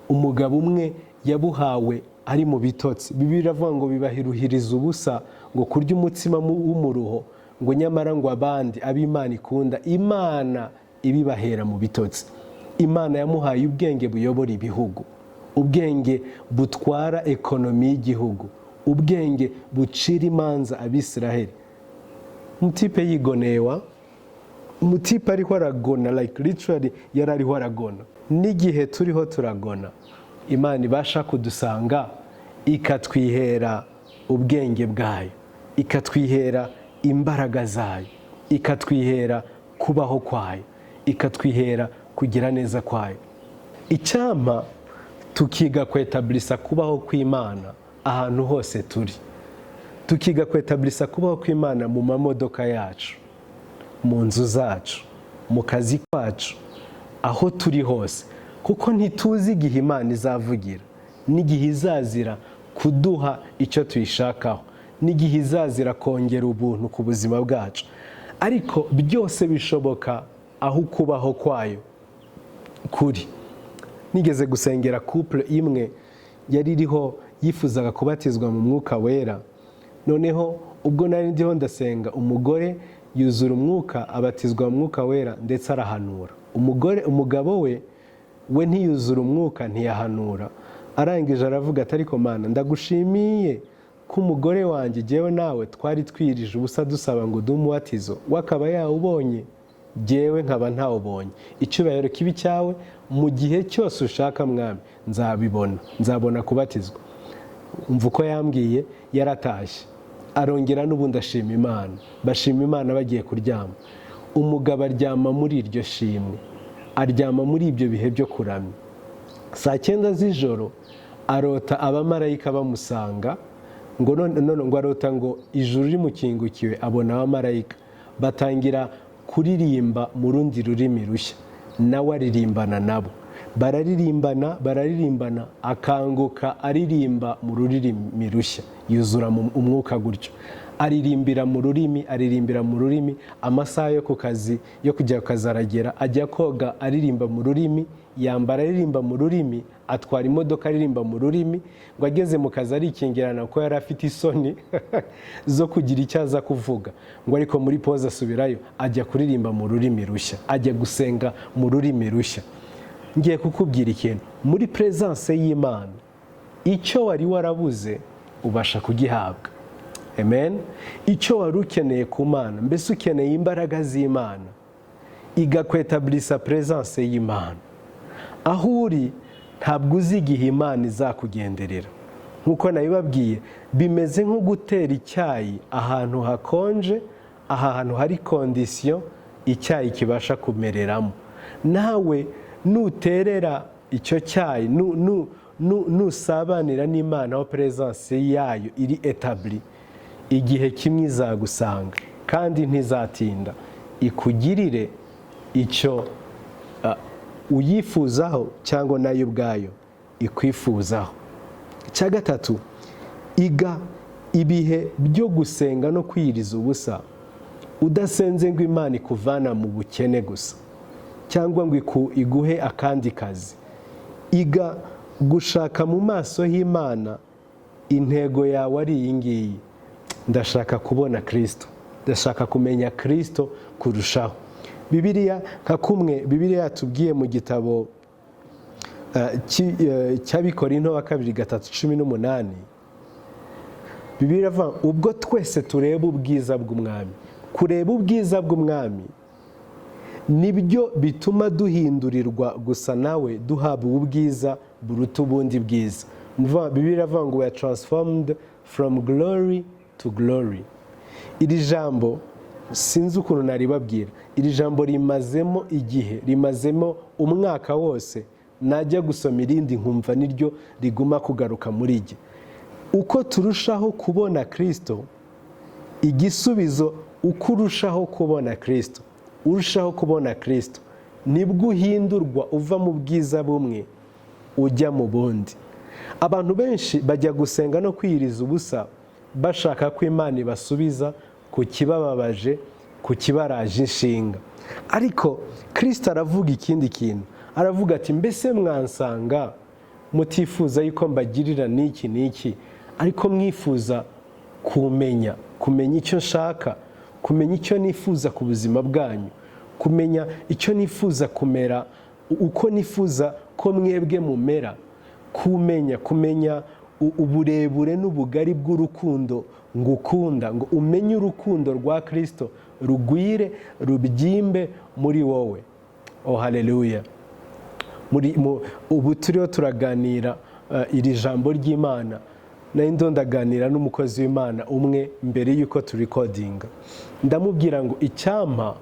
Speaker 1: Umugabo umwe yabuhawe ari mu bitotsi. Bibiliya iravuga ngo bibahiruhiriza ubusa ngo kurya umutsima w'umuruho ngo nyamara ngo abandi ab'Imana ikunda Imana ibibahera mu bitotsi. Imana yamuhaye ubwenge buyobora ibihugu, ubwenge butwara ekonomi y'igihugu, ubwenge bucira imanza Abisiraheli. Umutipe yigonewa, umutipe ariho aragona, like literally yari ariho aragona. N'igihe turiho turagona, Imana ibasha kudusanga ikatwihera ubwenge bwayo, ikatwihera imbaraga zayo, ikatwihera kubaho kwayo, ikatwihera kugira neza kwayo. Icyampa tukiga kwetablisa kubaho kw'Imana ahantu hose turi. Tukiga kwetablisa kubaho kw'Imana mu mamodoka yacu, mu nzu zacu, mu kazi kwacu, aho turi hose. Kuko ntituzi igihe Imana izavugira, n'igihe izazira kuduha icyo tuyishakaho, n'igihe izazira kongera ubuntu ku buzima bwacu. Ariko byose bishoboka aho kubaho kwayo kuri. Nigeze gusengera couple imwe yari iriho yifuzaga kubatizwa mu mwuka wera. Noneho ubwo nari ndiho ndasenga, umugore yuzura umwuka, abatizwa mu mwuka wera ndetse arahanura. Umugabo we ntiyuzura umwuka, ntiyahanura. Arangije aravuga ati ariko Mana, ndagushimiye ko umugore wanjye jyewe nawe twari twirije ubusa dusaba ngo duhe umubatizo, wakaba yawubonye, jyewe nkaba ntawubonye. Icyubahiro kibi cyawe, mu gihe cyose ushaka Mwami nzabibona, nzabona kubatizwa. Umva uko yambwiye, yaratashye arongera n'ubundi ashima Imana. Bashima Imana bagiye kuryama. Umugabo aryama muri iryo shimwe, aryama muri ibyo bihe byo kuramya. Saa 9 z'ijoro arota abamarayika bamusanga, ngo arota ngo ijuru rimukingukiwe, abona abamarayika batangira kuririmba mu rundi rurimi rushya, nawe aririmbana nabo. Bararirimbana, akanguka aririmba mu rurimi rushya, yuzura umwuka gutyo. Aririmbira mu rurimi, amasaha yo ku kazi yo kujya ku kazi aragera, ajya koga aririmba mu rurimi, yambara aririmba mu rurimi, atwara imodoka aririmba mu rurimi, ngo ageze mu kazi arikingirana ko yari afite isoni zo kugira icyo aza kuvuga. Ngo ariko muri pause asubirayo, ajya kuririmba mu rurimi rushya, ajya gusenga mu rurimi rushya. Ngiye kukubwira ikintu, muri presence y'Imana icyo wari warabuze ubasha kugihabwa. Amen. Icyo wari ukeneye ku Mana, mbese ukeneye imbaraga z'Imana, igakwetablisa presence y'Imana. Aho uri ntabwo uzi igihe Imana izakugenderera. Nkuko nabibabwiye, bimeze nko gutera icyayi ahantu hakonje, ahantu hari condition icyayi kibasha kumereramo. Nawe nuterera icyo cyayi, nusabanira n'Imana aho presence yayo iri etabli, igihe kimwe izagusanga kandi ntizatinda ikugirire icyo uyifuzaho cyangwa nayo ubwayo ikwifuzaho. Icya gatatu, iga ibihe byo gusenga no kwiyiriza ubusa udasenze ngo Imana ikuvana mu bukene gusa cyangwa ngo iguhe akandi kazi. Iga gushaka mu maso y'Imana, intego yawe ari iyi ngiyi: ndashaka kubona Kristo, ndashaka kumenya Kristo kurushaho. Bibiliya yatubwiye mu gitabo cy'Abikorino wa 2:3-18, Bibiliya ivuga ubwo twese tureba ubwiza bw'Umwami. Kureba ubwiza bw'Umwami nibyo bituma duhindurirwa gusa nawe, duhabwa ubwiza buruta ubundi bwiza. Bibiliya ivuga ngo we are transformed from glory to glory. Iri jambo sinzi ukuntu naribabwira, iri jambo rimazemo igihe, rimazemo umwaka wose, najya gusoma irindi nkumva niryo riguma kugaruka muri jye. Uko turushaho kubona Kristo, igisubizo uko urushaho kubona Kristo, urushaho kubona Kristo, nibwo uhindurwa uva mu bwiza bumwe ujya mu bundi. Abantu benshi bajya gusenga no kwiyiriza ubusa bashaka ko Imana ibasubiza ku kibababaje, ku kibaraje inshinga. Ariko Kristo aravuga ikindi kintu, aravuga ati mbese mwansanga mutifuza yuko mbagirira n'iki, ariko mwifuza kumenya icyo nshaka, kumenya icyo nifuza ku buzima bwanyu, kumenya icyo nifuza kumera, uko nifuza ko mwebwe mumera, kumenya uburebure n'ubugari bw'urukundo ngukunda, ngo umenye urukundo rwa Kristo rugwire rubyimbe muri wowe. Oh haleluya. Ubu turiho turaganira iri jambo ry'Imana, nari ndaganira n'umukozi w'Imana umwe mbere y'uko turikodinga, ndamubwira ngo icyampa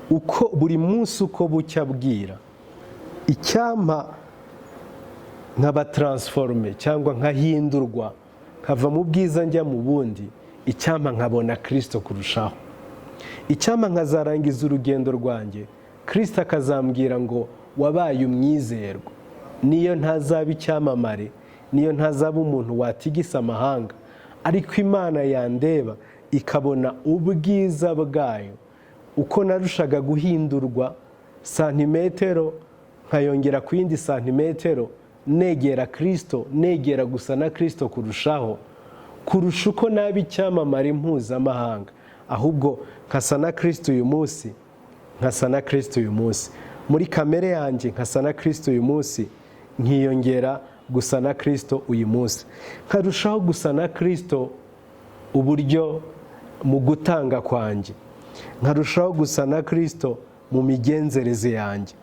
Speaker 1: uko buri munsi uko bucya bwira, icyampa nkaba transforme cyangwa nkahindurwa nkava mu bwiza njya mu bundi, icyampa nkabona Kristo kurushaho, icyampa nkazarangiza urugendo rwanjye Kristo akazambwira ngo wabaye umwizerwa, niyo ntazaba icyamamare, niyo ntazaba umuntu watigisa amahanga, ariko Imana yandeba ikabona ubwiza bwayo, uko narushaga guhindurwa santimetero nkayongera ku yindi santimetero, negera Kristo, negera gusa na Kristo kurusha uko naba icyamamare mpuzamahanga, ahubwo nkasa na Kristo uyu munsi, nkasa na Kristo uyu munsi muri kamere yanjye, nkasa na Kristo uyu munsi, nkiyongera gusa na Kristo uyu munsi, nkarushaho gusa na Kristo uburyo mu gutanga kwanjye, nkarushaho gusa na Kristo mu migenzereze yanjye,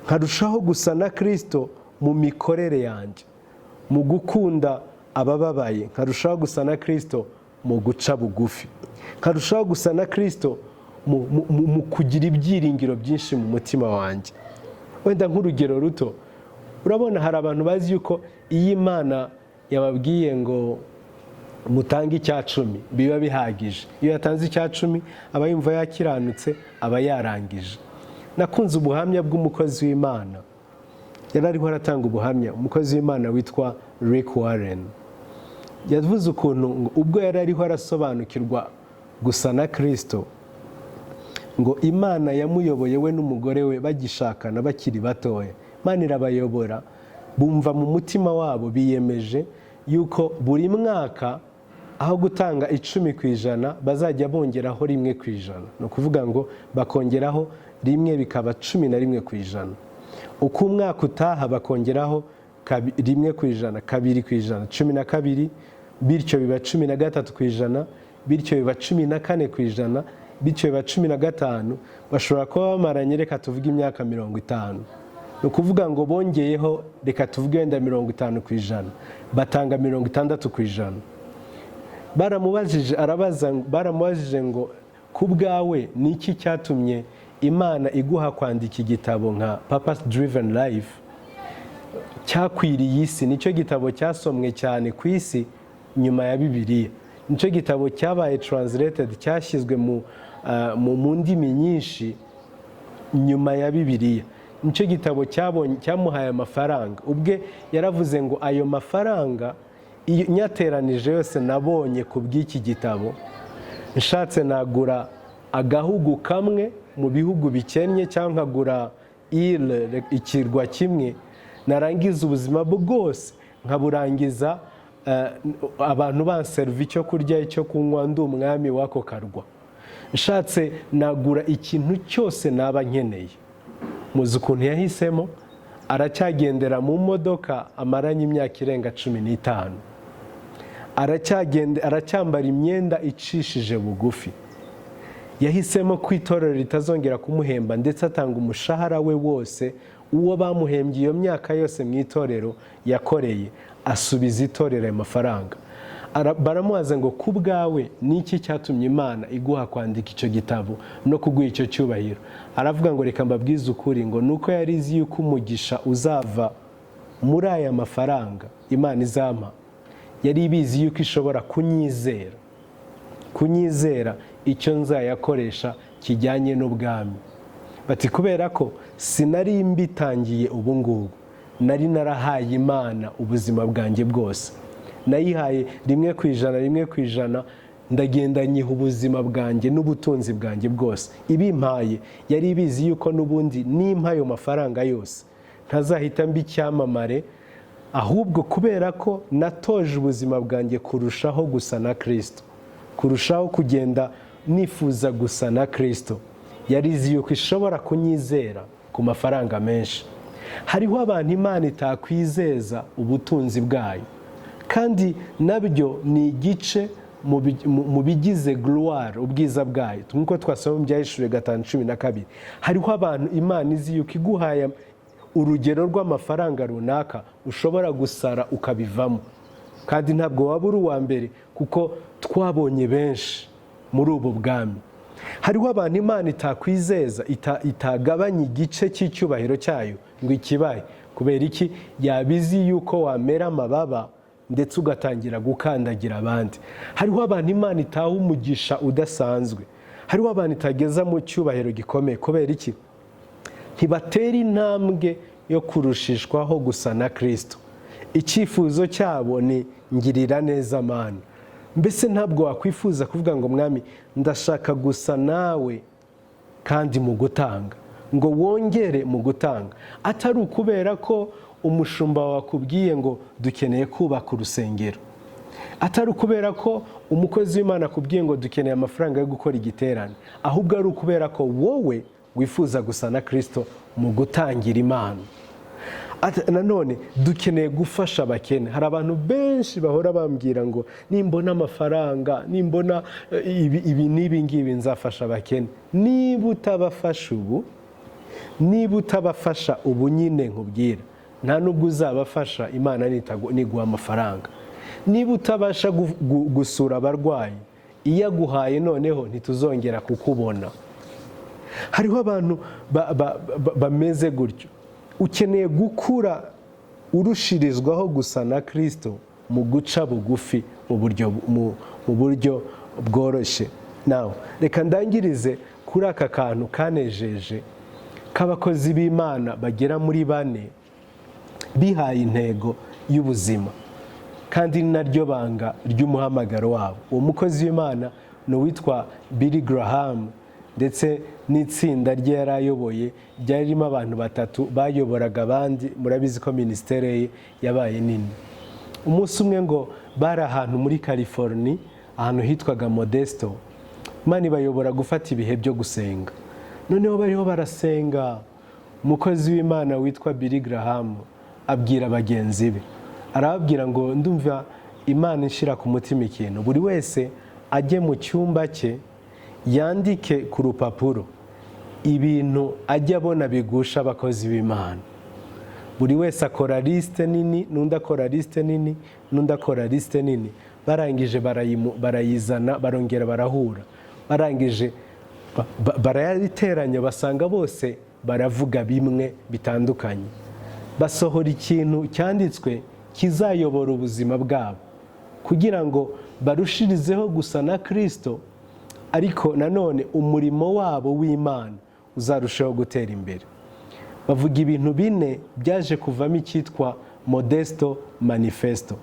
Speaker 1: nkarushaho gusa na Kristo mu mikorere yanjye, mu gukunda abababaye, nkarushaho gusa na Kristo mu guca bugufi, nkarushaho gusa na Kristo mu kugira ibyiringiro byinshi mu mutima wanjye. Wenda nk'urugero ruto, urabona hari abantu bazi yuko iyo Imana yababwiye ngo mutange icyacumi biba bihagije, iyo yatanze icyacumi aba yumva yakiranutse, aba yarangije. Nakunze ubuhamya bw'umukozi w'Imana, yari ariho aratanga ubuhamya, umukozi w'Imana witwa Rick Warren. Yavuze ukuntu ubwo yari ariho arasobanukirwa gusa na Kristo, ngo Imana yamuyoboye we n'umugore we bagishakana bakiri batoya, Imana irabayobora, bumva mu mutima wabo biyemeje yuko buri mwaka aho gutanga 10% bazajya bongeraho 1%. Ni ukuvuga ngo bakongeraho rimwe bikaba 11%. Uko umwaka utaha bakongeraho 1%, 2%, 12, bityo biba 13%, bityo biba 14%, bityo biba 15, bashobora kuba bamaranye reka tuvuge imyaka 50. Ni ukuvuga ngo bongeyeho reka tuvuge wenda 50%, batanga 60%. Baramubajije ngo ku bwawe ni iki cyatumye Imana iguha kwandika igitabo nka Purpose Driven Life cyakwiriye isi? Nicyo gitabo cyasomwe cyane ku isi nyuma ya Bibiliya, nicyo gitabo cyabaye translated, cyashyizwe mu ndimi nyinshi nyuma ya Bibiliya, nicyo gitabo cyamuhaye amafaranga. Ubwe yaravuze ngo ayo mafaranga nyateranije yose nabonye ku bw'iki gitabo, nshatse nagura agahugu kamwe mu bihugu bikennye, cyangwa nkagura ikirwa kimwe, narangiza ubuzima bwose nkaburangiza abantu banserva icyo kurya icyo kunywa, ndi umwami w'ako karwa. Nshatse nagura ikintu cyose naba nkeneye. Muzi ukuntu yahisemo? Aracyagendera mu modoka amaranye imyaka irenga 15, aracyambara imyenda icishije bugufi. Yahisemo ko itorero ritazongera kumuhemba, ndetse atanga umushahara we wose uwo bamuhembye iyo myaka yose mu itorero yakoreye, asubiza itorero ayo mafaranga. Baramubaza ngo ku bwawe ni iki cyatumye Imana iguha kwandika icyo gitabo no kuguha icyo cyubahiro? Aravuga ngo reka mbabwize ukuri, ngo nuko yari izi yuko umugisha uzava muri aya mafaranga Imana izampa, yari ibizi yuko ishobora kunyizera icyo nzayakoresha kijyanye n'ubwami. Bati kubera ko sinari mbitangiye ubu ngubu, nari narahaye Imana ubuzima bwanjye bwose, nayihaye 1%, ndagenda nyiha ubuzima bwanjye n'ubutunzi bwanjye bwose. Ibimpaye yari ibizi yuko n'ubundi nimpa ayo mafaranga yose ntazahita mbi icyamamare, ahubwo kubera ko natoje ubuzima bwanjye kurushaho gusa na Kristo, kurushaho kugenda nifuza gusa na Kristo, yarizi yuko ishobora kunyizera ku mafaranga menshi. Hariho abantu Imana itakwizeza ubutunzi bwayo, kandi nabyo ni igice mu bigize gloire, ubwiza bwayo. Nk'uko twasoma mu Byahishuriwe 5:12, hariho abantu Imana izi yuko iguhaye urugero rw'amafaranga runaka ushobora gusara ukabivamo, kandi ntabwo waba uri uwa mbere, kuko twabonye benshi muri ubu bwami. Hariho abantu Imana itakwizeza, itagabanya igice cy'icyubahiro cyayo ngo ikibaye. Kubera iki? Yabizi yuko wamera amababa ndetse ugatangira gukandagira abandi. Hariho abantu Imana itaha umugisha udasanzwe. Hariho abantu itageza mu cyubahiro gikomeye. Kubera iki? Ntibatera intambwe yo kurushishwaho gusa na Kristo. Icyifuzo cyabo ni ngirira neza Mana. Mbese ntabwo wakwifuza kuvuga ngo Mwami, ndashaka gusa nawe kandi mu gutanga, ngo wongere mu gutanga. Atari ukubera ko umushumba wakubwiye ngo dukeneye kubaka urusengero, atari ukubera ko umukozi w'Imana akubwiye ngo dukeneye amafaranga yo gukora igiterane, ahubwo ari ukubera ko wowe wifuza gusa na Kristo mu gutangira Imana. Nanone dukeneye gufasha abakene. Hari abantu benshi bahora bambwira ngo nimbona amafaranga, nimbona ibi n'ibi ngibi nzafasha abakene. Niba utabafasha ubu, niba utabafasha ubu nyine nkubwira, nta nubwo uzabafasha Imana niguha amafaranga. Niba utabasha gusura abarwayi, iyo aguhaye noneho ntituzongera kukubona. Hariho abantu bameze gutyo. Ukeneye gukura urushirizwaho gusa na Kristo mu guca bugufi mu buryo bworoshye. Nawe reka ndangirize kuri aka kantu kanejeje k'abakozi b'Imana bagera muri 4 bihaye intego y'ubuzima, kandi ni naryo banga ry'umuhamagaro wabo. Uwo mukozi w'Imana ni uwitwa Billy Graham, ndetse n'itsinda rye yari ayoboye ryarimo abantu 3 bayoboraga abandi. Murabizi ko ministere ye yabaye nini. Umunsi umwe ngo bari ahantu muri California, ahantu hitwaga Modesto. Imana ibayobora gufata ibihe byo gusenga. Noneho bariho barasenga, umukozi w'Imana witwa Billy Graham abwira bagenzi be, arababwira ngo ndumva Imana inshira ku mutima ikintu, buri wese ajye mu cyumba cye yandike ku rupapuro ibintu ajya abona bigusha abakozi b'Imana. Buri wese akora liste nini, n'undi akora liste nini, n'undi akora liste nini. Barangije barayizana, barongera barahura. Barangije barayiteranya, basanga bose baravuga bimwe bitandukanye. Basohora ikintu cyanditswe kizayobora ubuzima bwabo, kugira ngo barushirizeho gusa na Kristo, ariko nanone umurimo wabo w'Imana uzarushaho gutera imbere. Bavuga ibintu 4 byaje kuvamo icyitwa Modesto Manifesto.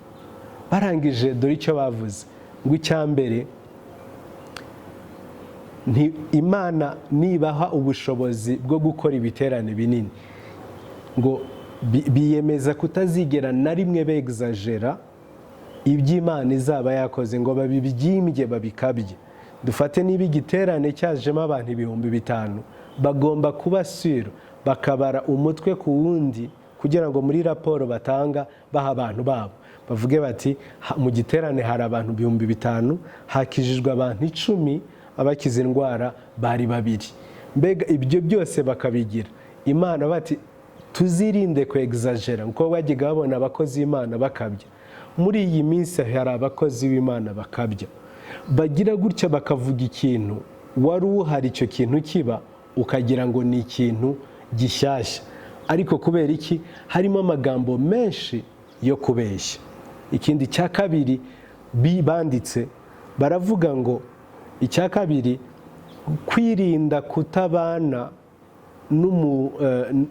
Speaker 1: Barangije dore icyo bavuze, ngo icyambere, Imana nibaha ubushobozi bwo gukora ibiterane binini, ngo biyemeza kutazigera na rimwe begzagera iby'Imana izaba yakoze, ngo babibyimbye babikabye. Dufate niba igiterane cyajemo abantu 5,000, bagomba kuba sure bakabara umutwe ku wundi, kugira ngo muri raporo batanga baha abantu babo bavuge bati mu giterane hari abantu 5,000, hakijijwe abantu 10, abakize indwara bari 2. Mbega ibyo byose bakabigira Imana bati tuzirinde kwegzagera, kuko bagiga babona abakozi b'Imana bakabya. Muri iyi minsi hari abakozi b'Imana bakabya, bagira gutya bakavuga ikintu wari uhari icyo kintu kiba ukagira ngo ni ikintu gishyashya, ariko kubera iki harimo amagambo menshi yo kubeshya. Ikindi cya kabiri banditse, baravuga ngo icya kabiri, kwirinda kutabana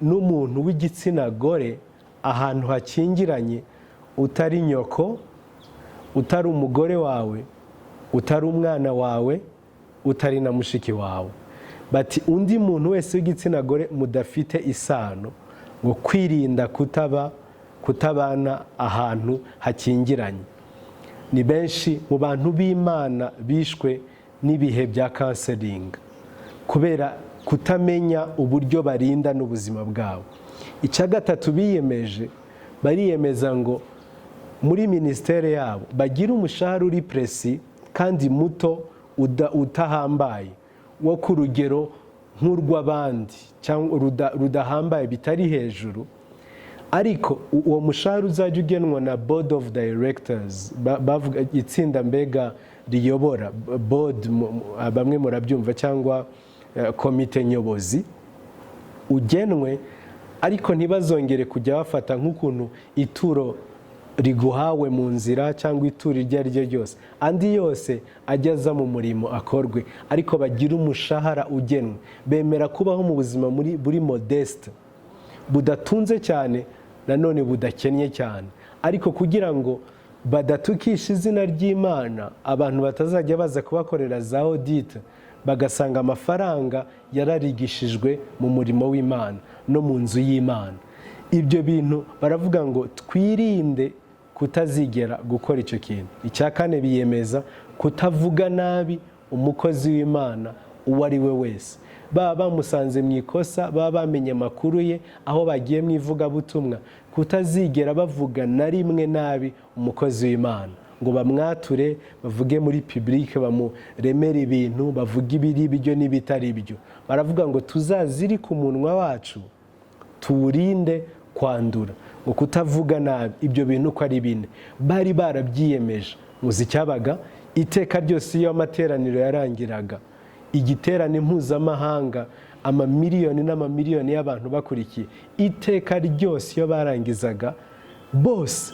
Speaker 1: n'umuntu w'igitsina gore ahantu hakingiranye, utari nyoko, utari umugore wawe, utari umwana wawe, utari na mushiki wawe. Bati undi muntu wese w'igitsina gore mudafite isano, ngo kwirinda kutabana ahantu hakingiranye. ni benshi mu bantu b'Imana bishwe n'ibihe bya counseling kubera kutamenya uburyo barinda n'ubuzima bwabo. Icya gatatu biyemeje, bariyemeza ngo muri ministere yabo bagira umushahara uri presi kandi muto utahambaye wo ku rugero nk'urw'abandi cyangwa rudahambaye bitari hejuru, ariko uwo mushahara uzajya ugenwa na board of directors, bavuga itsinda mbega riyobora board, bamwe murabyumva, cyangwa komite nyobozi, ugenwe, ariko ntibazongere kujya bafata nk'ukuntu ituro riguhawe mu nzira cyangwa ituro iryo ari ryo ryose, andi yose ajyaza mu murimo akorwe, ariko bagira umushahara ugenwe. Bemera kubaho mu buzima buri modeste, budatunze cyane nanone budakennye cyane, ariko kugira ngo badatukisha izina ry'Imana, abantu batazajya baza kubakorera za audit bagasanga amafaranga yararigishijwe mu murimo w'Imana no mu nzu y'Imana. Ibyo bintu baravuga ngo twirinde kutazigera gukora icyo kintu. Icya kane biyemeza kutavuga nabi umukozi w'Imana uwo ari we wese, baba bamusanze mu ikosa, baba bamenye amakuru ye aho bagiye mu ivugabutumwa, kutazigera bavuga na rimwe nabi umukozi w'Imana, ngo bamwature, bavuge muri public, bamuremere ibintu, bavuge ibiri byo n'ibitari byo. Baravuga ngo tuzazirike umunwa wacu tuwurinde kwandura, ngo kutavuga nabi. Ibyo bintu uko ari bine bari barabyiyemeje. Muzi cyabaga iteka ryose iyo amateraniro yarangiraga, igiterane mpuzamahanga, amamiliyoni n'amamiliyoni y'abantu bakurikiye, iteka ryose iyo barangizaga bose,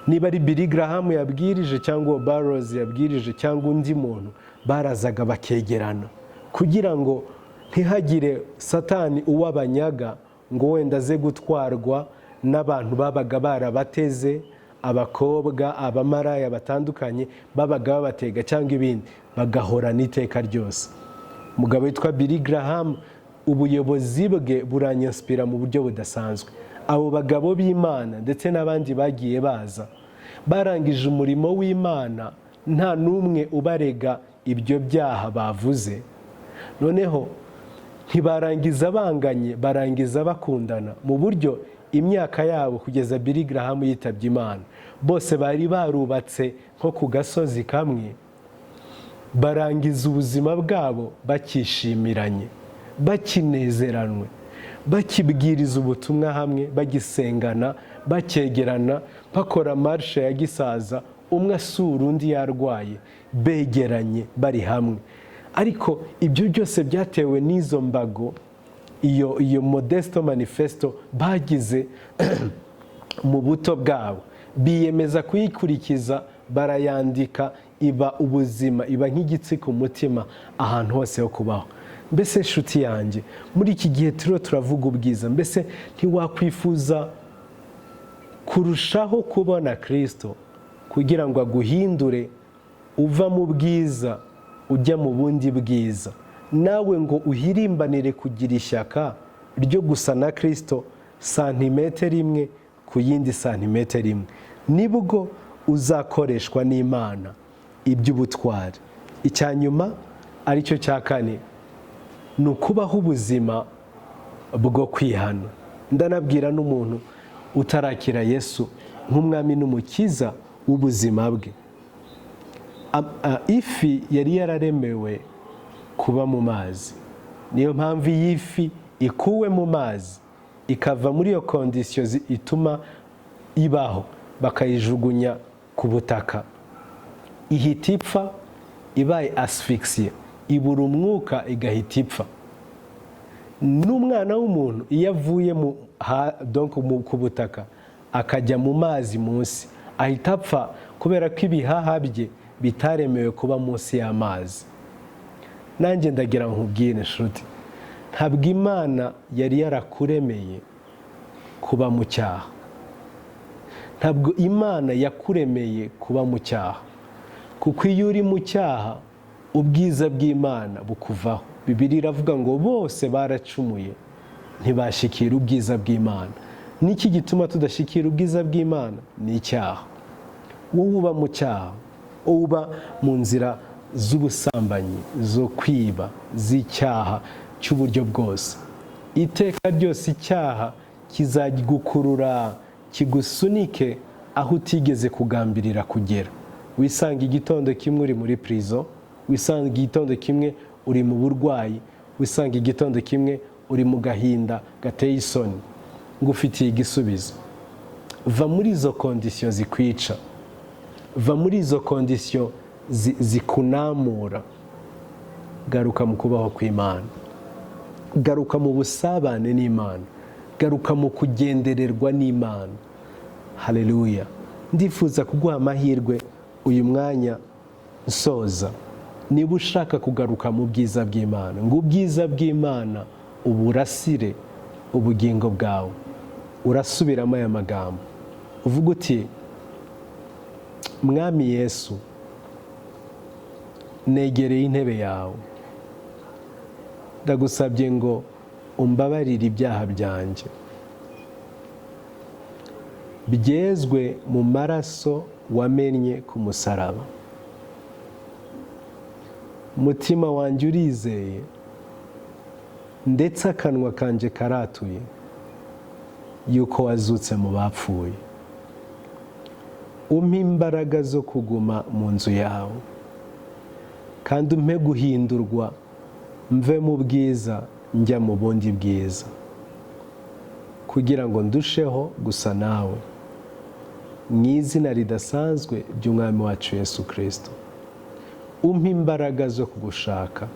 Speaker 1: niba ari Billy Graham yabwirije cyangwa Barrows yabwirije cyangwa undi muntu, barazaga bakegerana kugira ngo ntihagire satani uwabanyaga ngo wenda aze gutwarwa n'abantu babaga barabateze, abakobwa, abamaraya batandukanye babaga babatega cyangwa ibindi, bagahorana iteka ryose. Umugabo witwa Billy Graham, ubuyobozi bwe buranyaspira mu buryo budasanzwe. Abo bagabo b'Imana ndetse n'abandi bagiye baza, barangije umurimo w'Imana, nta n'umwe ubarega ibyo byaha bavuze. Noneho ntibarangiza banganye, barangiza bakundana, mu buryo imyaka yabo kugeza Billy Graham yitabye Imana, bose bari barubatse nko ku gasozi kamwe, barangiza ubuzima bwabo bakishimiranye, bakinezeranwe, bakibwiriza ubutumwa hamwe, bagisengana, bakegerana, bakora marshe ya gisaza, umwe asura undi yarwaye, begeranye bari hamwe. Ariko ibyo byose byatewe n'izo mbago, iyo modesto manifesto bagize mu buto bwabo, biyemeza kuyikurikiza, barayandika, iba ubuzima, iba nk'igitsi ku mutima ahantu hose ho kubaho. Mbese nshuti yanjye, muri iki gihe turavuga ubwiza, mbese ntiwakwifuza kurushaho kubona Kristo kugira ngo aguhindure uva mu bwiza ujya mu bundi bwiza, nawe ngo uhirimbanire kugira ishyaka ryo gusa na Kristo santimetero imwe ku yindi santimetero imwe, nibwo uzakoreshwa n'Imana iby'ubutwari. Icya nyuma aricyo cya kane, ni ukubaho ubuzima bwo kwihana. Ndanabwira n'umuntu utarakira Yesu nk'umwami n'umukiza w'ubuzima bwe. Ifi yari yararemewe kuba mu mazi, niyo mpamvu iyi fi ikuwe mu mazi ikava muri iyo kondisiyo ituma ibaho, bakayijugunya ku butaka, ihita ipfa, ibaye asphyxie, ibura umwuka igahita ipfa. N'umwana w'umuntu iyo avuye ku butaka akajya mu mazi munsi, ahita apfa kubera ko ibihaha bye bitaremewe kuba munsi y'amazi. Nanjye ndagira nkubwire nshuti, ntabwo Imana yari yarakuremeye kuba mu cyaha, ntabwo Imana yakuremeye kuba mu cyaha, kuko iyo uri mu cyaha ubwiza bw'Imana bukuvaho. Bibiliya iravuga ngo bose baracumuye ntibashikira ubwiza bw'Imana. Niki gituma tudashikira ubwiza bw'Imana? Ni icyaha. Wowe uba mu cyaha uba mu nzira z'ubusambanyi, zo kwiba, z'icyaha cy'uburyo bwose, iteka ryose icyaha kizagigukurura kigusunike aho utigeze kugambirira kugera. Wisanga igitondo kimwe uri muri prison, wisanga igitondo kimwe uri mu burwayi, wisanga igitondo kimwe uri mu gahinda gateye isoni, ngo ufitiye igisubizo. Va muri izo kondisiyo zikwica, va muri izo kondisiyo zikunamura, garuka mu kubaho kw'Imana, garuka mu busabane n'Imana, garuka mu kugendererwa n'Imana. Haleluya. Ndifuza kuguha amahirwe uyu mwanya nsoza, niba ushaka kugaruka mu bwiza bw'Imana, ngo ubwiza bw'Imana uburasire ubugingo bwawe. Urasubiramo aya magambo uvuga uti, Mwami Yesu, negereye intebe yawe, ndagusabye ngo umbabarire ibyaha byanjye, byezwe mu maraso wamennye ku musaraba. Mutima wanjye urizeye, ndetse akanwa kanjye karatuye yuko wazutse mu bapfuye. Umpe imbaraga zo kuguma mu nzu yawe, kandi umpe guhindurwa mve mu bwiza njya mu bundi bwiza, kugira ngo ndusheho gusa nawe, mu izina ridasanzwe ry'Umwami wacu Yesu Kristo. Umpe imbaraga zo kugushaka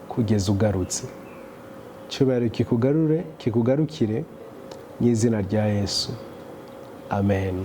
Speaker 1: kugeza ugarutse. Icyubahiro kikugarukire mu izina rya Yesu. Amen.